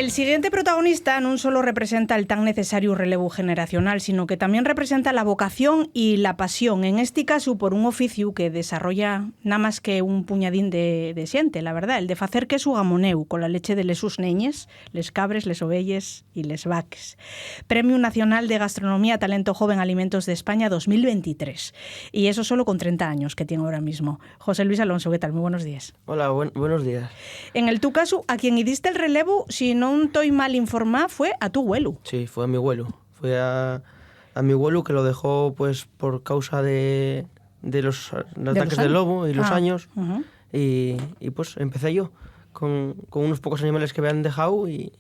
El siguiente protagonista non solo representa el tan necesario relevo generacional, sino que también representa la vocación y la pasión, en este caso por un oficio que desarrolla nada más que un puñadín de xente, la verdad, el de facer queso gamoneu con la leche de les sus neñes, les cabres, les ovelles y les vaques. Premio Nacional de Gastronomía Talento Joven Alimentos de España 2023. Y eso solo con 30 años que tiene ahora mismo. José Luis Alonso, ¿qué tal? Muy buenos días. Hola, buenos días. En el tu caso, a quien diste el relevo, si no estoy mal informada, fue a tu abuelo. Sí, fue a mi abuelo. Fue a mi abuelo, que lo dejó pues por causa de los ataques del lobo y los años. Uh-huh. Y pues empecé yo con unos pocos animales que me han dejado y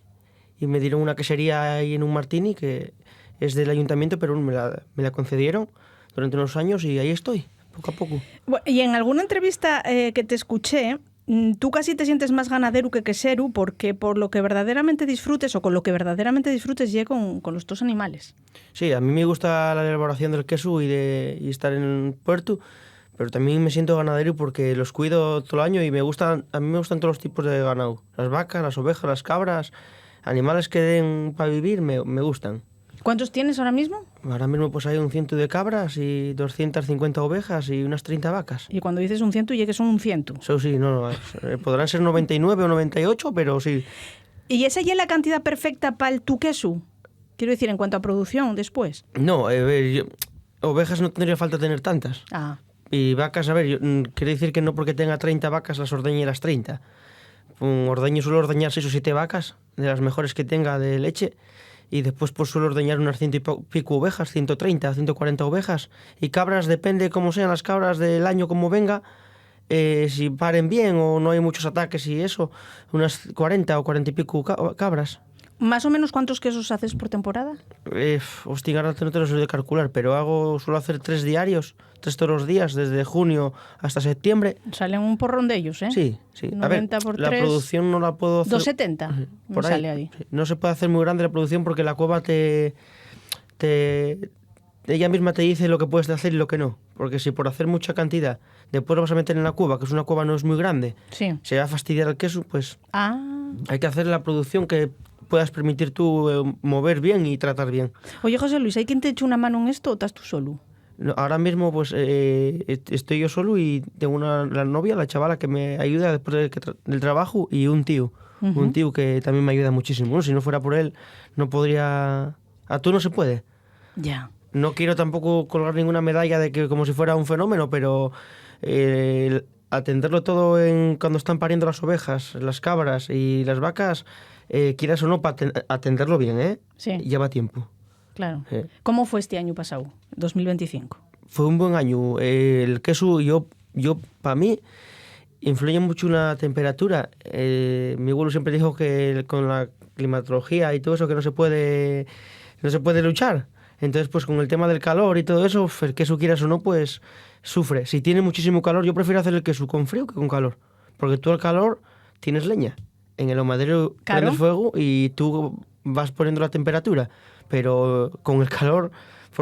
me dieron una quesería ahí en un Martini, que es del ayuntamiento, pero me la concedieron durante unos años y ahí estoy, poco a poco. Y en alguna entrevista que te escuché, tú casi te sientes más ganadero que quesero, porque por lo que verdaderamente disfrutes o con lo que verdaderamente disfrutes llega con los dos animales. Sí, a mí me gusta la elaboración del queso y estar en el puerto, pero también me siento ganadero porque los cuido todo el año y a mí me gustan todos los tipos de ganado. Las vacas, las ovejas, las cabras, animales que den para vivir me gustan. ¿Cuántos tienes ahora mismo? Ahora mismo pues hay un 100 de cabras y 250 ovejas y unas 30 vacas. Y cuando dices un 100, llegues a un 100. Eso sí, no, podrán ser 99 o 98, pero sí. ¿Y esa ya es la cantidad perfecta para el tu queso? Quiero decir, en cuanto a producción, después. No, ovejas no tendría falta tener tantas. Ah. Y vacas, quiere decir que no porque tenga 30 vacas las ordeñe las 30. Un ordeño suelo ordeñar 6 o 7 vacas, de las mejores que tenga de leche. Y después pues suelo ordeñar unas 100 y pico ovejas, 130, 140 ovejas. Y cabras, depende cómo sean las cabras del año, como venga, si paren bien o no hay muchos ataques y eso, unas 40 o 40 y pico cabras. ¿Más o menos cuántos quesos haces por temporada? Hostia, ahora no te lo suelo calcular, pero suelo hacer 3 diarios, 3 todos los días, desde junio hasta septiembre. Salen un porrón de ellos, ¿eh? Sí. 90 por 3, la producción no la puedo hacer... 270, por sale ahí. No se puede hacer muy grande la producción porque la cueva ella misma te dice lo que puedes hacer y lo que no. Porque si por hacer mucha cantidad después lo vas a meter en la cueva, que es una cueva no es muy grande, sí, se va a fastidiar el queso, pues hay que hacer la producción que puedas permitir tú mover bien y tratar bien. Oye, José Luis, ¿hay quien te eche una mano en esto o estás tú solo? No, ahora mismo pues estoy yo solo y tengo la novia, la chavala, que me ayuda después del trabajo, y un tío. Uh-huh. Un tío que también me ayuda muchísimo. Bueno, si no fuera por él, no podría... A tú no se puede. Ya. No quiero tampoco colgar ninguna medalla de que como si fuera un fenómeno, pero atenderlo todo cuando están pariendo las ovejas, las cabras y las vacas, quieras o no, para atenderlo bien, Sí. Lleva tiempo. Claro. ¿Cómo fue este año pasado, 2025? Fue un buen año. El queso, yo para mí, influye mucho la temperatura. Mi abuelo siempre dijo que con la climatología y todo eso que no se puede luchar. Entonces, pues con el tema del calor y todo eso, el queso, quieras o no, pues sufre. Si tiene muchísimo calor, yo prefiero hacer el queso con frío que con calor. Porque tú al calor tienes leña. En el ahumadero prendes fuego y tú vas poniendo la temperatura. Pero con el calor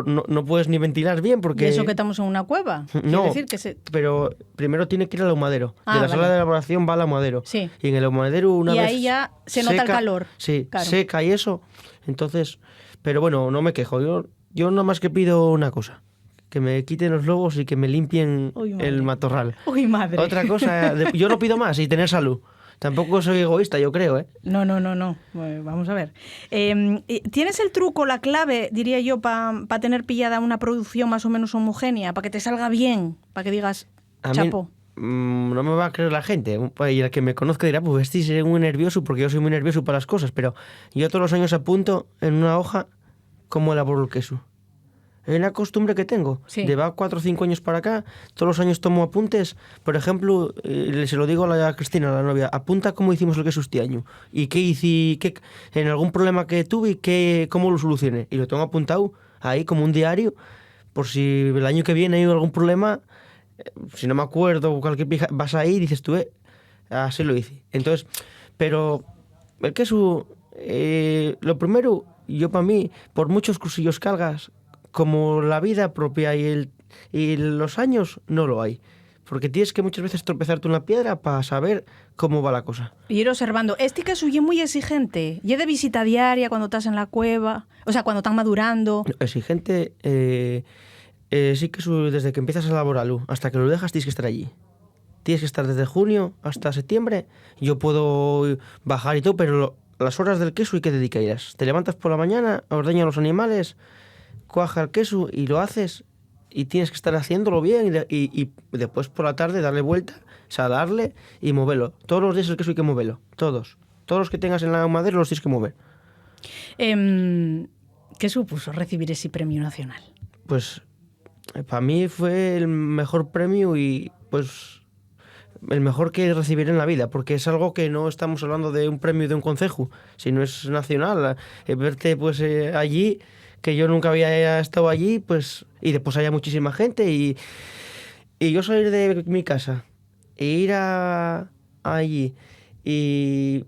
no puedes ni ventilar bien porque... ¿Y eso que estamos en una cueva? No, decir que pero primero tiene que ir al ahumadero. De la sala de elaboración va al ahumadero. Sí. Y en el ahumadero una vez... Y ahí ya se nota el calor. Sí, claro. Seca y eso. Entonces... Pero bueno, no me quejo. Yo nada más que pido una cosa. Que me quiten los lobos y que me limpien el matorral. ¡Uy, madre! Otra cosa... Yo no pido más y tener salud. Tampoco soy egoísta, yo creo, ¿eh? No. Bueno, vamos a ver. ¿Tienes el truco, la clave, diría yo, para tener pillada una producción más o menos homogénea? Para que te salga bien, para que digas, chapo. No me va a creer la gente. Y el que me conozca dirá, pues este seré muy nervioso, porque yo soy muy nervioso para las cosas. Pero yo todos los años apunto en una hoja cómo elaboro el queso. Es una costumbre que tengo. Sí. De va 4 o 5 años para acá, todos los años tomo apuntes. Por ejemplo, se lo digo a Cristina, la novia, apunta cómo hicimos el queso este año. Y qué hice, en algún problema que tuve y cómo lo solucioné. Y lo tengo apuntado ahí como un diario, por si el año que viene hay algún problema, si no me acuerdo o cualquier pija, vas ahí y dices tú, así lo hice. Entonces, pero el queso, lo primero, yo para mí, por muchos cursillos que hagas, como la vida propia y los años, no lo hay. porque tienes que muchas veces tropezarte una piedra para saber cómo va la cosa. Y ir observando. Este queso es muy exigente. ¿Y de visita diaria cuando estás en la cueva? O sea, cuando están madurando. Exigente, sí que desde que empiezas a elaborarlo hasta que lo dejas tienes que estar allí. Tienes que estar desde junio hasta septiembre. Yo puedo bajar y todo, pero las horas del queso hay que dedicarlas. Te levantas por la mañana, ordeñas los animales, cuaja el queso y lo haces, y tienes que estar haciéndolo bien y después por la tarde darle vuelta, salarle y moverlo. Todos los días el queso hay que moverlo, todos los que tengas en la madera los tienes que mover. ¿Qué supuso recibir ese premio nacional? Pues para mí fue el mejor premio y pues el mejor que recibiré en la vida, porque es algo que no estamos hablando de un premio de un concejo, sino es nacional. Verte pues allí, que yo nunca había estado allí, pues, y después haya muchísima gente y yo salir de mi casa e ir allí y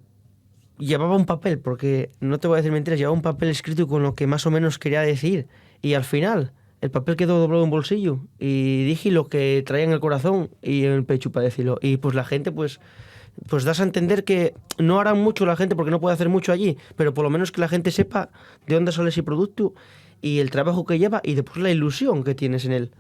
llevaba un papel, porque no te voy a decir mentiras, llevaba un papel escrito con lo que más o menos quería decir, y al final el papel quedó doblado en bolsillo y dije lo que traía en el corazón y en el pecho para decirlo, y pues la gente pues das a entender que no harán mucho la gente porque no puede hacer mucho allí, pero por lo menos que la gente sepa de dónde sale ese producto y el trabajo que lleva y después la ilusión que tienes en él.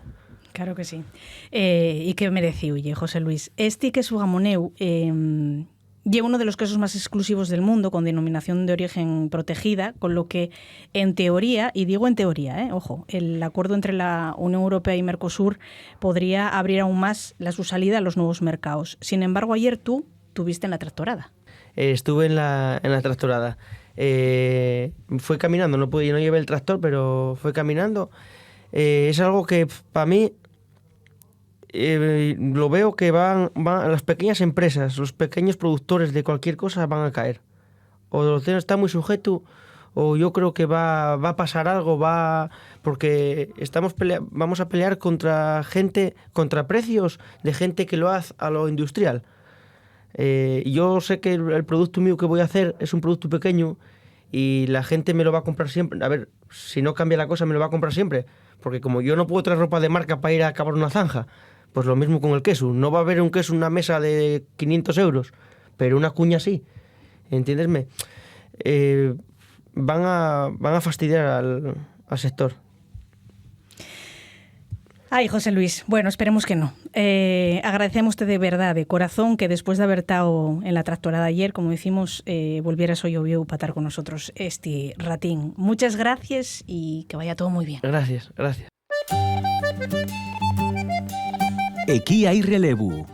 Claro que sí. ¿Y qué mereció, José Luis? Este queso gamoneu lleva uno de los quesos más exclusivos del mundo, con denominación de origen protegida, con lo que en teoría, y digo en teoría, ojo, el acuerdo entre la Unión Europea y Mercosur podría abrir aún más su salida a los nuevos mercados. Sin embargo, ayer tú estuviste en la tractorada. Estuve en la tractorada. Fue caminando, no llevé el tractor, pero fue caminando. Es algo que para mí lo veo que van las pequeñas empresas, los pequeños productores de cualquier cosa van a caer. O está muy sujeto, o yo creo que va a pasar algo, porque vamos a pelear contra precios de gente que lo hace a lo industrial. Yo sé que el producto mío que voy a hacer es un producto pequeño y la gente me lo va a comprar siempre. A ver, si no cambia la cosa me lo va a comprar siempre, porque como yo no puedo traer ropa de marca para ir a cavar una zanja, pues lo mismo con el queso. No va a haber un queso en una mesa de 500 euros, pero una cuña sí. ¿Entiendesme? Van a fastidiar al sector. Ay, José Luis, bueno, esperemos que no. Agradecemos de verdad, de corazón, que después de haber estado en la tractorada ayer, como decimos, volvieras hoy a patar con nosotros este ratín. Muchas gracias y que vaya todo muy bien. Gracias. Aquí hay relevo.